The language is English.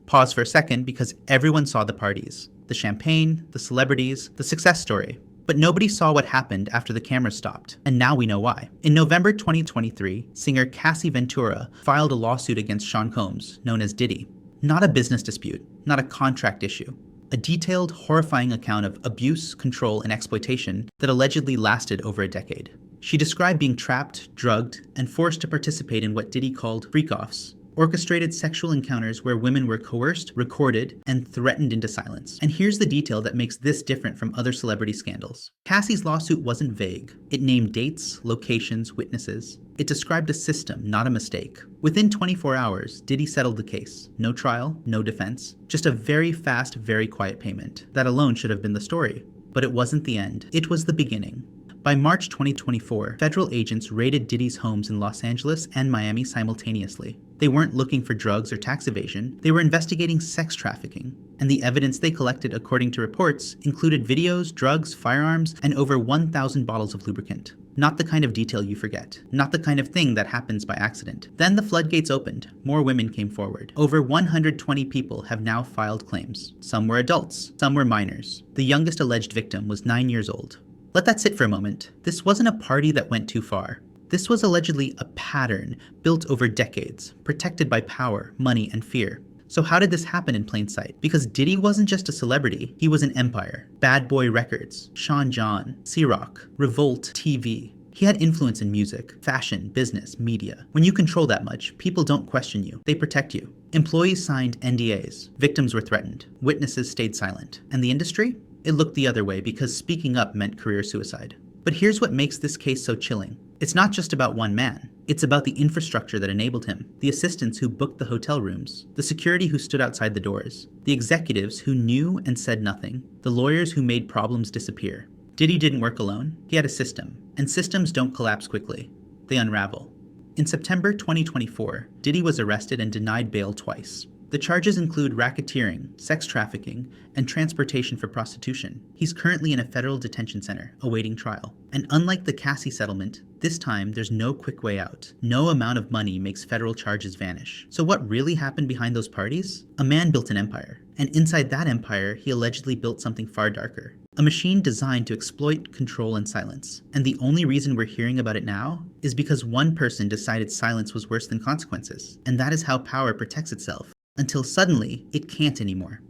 Pause for a second because everyone saw the parties. The champagne, the celebrities, the success story. But nobody saw what happened after the cameras stopped, and now we know why. In November 2023, singer Cassie Ventura filed a lawsuit against Sean Combs, known as Diddy. Not a business dispute, not a contract issue. A detailed, horrifying account of abuse, control, and exploitation that allegedly lasted over a decade. She described being trapped, drugged, and forced to participate in what Diddy called freak-offs, orchestrated sexual encounters where women were coerced, recorded, and threatened into silence. And here's the detail that makes this different from other celebrity scandals. Cassie's lawsuit wasn't vague. It named dates, locations, witnesses. It described a system, not a mistake. Within 24 hours, Diddy settled the case. No trial, no defense. Just a very fast, very quiet payment. That alone should have been the story. But it wasn't the end. It was the beginning. By March 2024, federal agents raided Diddy's homes in Los Angeles and Miami simultaneously. They weren't looking for drugs or tax evasion, they were investigating sex trafficking. And the evidence they collected, according to reports, included videos, drugs, firearms, and over 1,000 bottles of lubricant. Not the kind of detail you forget. Not the kind of thing that happens by accident. Then the floodgates opened. More women came forward. Over 120 people have now filed claims. Some were adults, some were minors. The youngest alleged victim was 9 years old. Let that sit for a moment. This wasn't a party that went too far. This was allegedly a pattern built over decades, protected by power, money, and fear. So how did this happen in plain sight? Because Diddy wasn't just a celebrity, he was an empire. Bad Boy Records, Sean John, C-Rock, Revolt TV. He had influence in music, fashion, business, media. When you control that much, people don't question you, they protect you. Employees signed NDAs, victims were threatened, witnesses stayed silent. And the industry? It looked the other way because speaking up meant career suicide. But here's what makes this case so chilling. It's not just about one man. It's about the infrastructure that enabled him, the assistants who booked the hotel rooms, the security who stood outside the doors, the executives who knew and said nothing, the lawyers who made problems disappear. Diddy didn't work alone. He had a system. And systems don't collapse quickly. They unravel. In September 2024, Diddy was arrested and denied bail twice. The charges include racketeering, sex trafficking, and transportation for prostitution. He's currently in a federal detention center, awaiting trial. And unlike the Cassie settlement, this time there's no quick way out. No amount of money makes federal charges vanish. So what really happened behind those parties? A man built an empire. And inside that empire, he allegedly built something far darker. A machine designed to exploit, control, and silence. And the only reason we're hearing about it now is because one person decided silence was worse than consequences. And that is how power protects itself. Until suddenly, it can't anymore.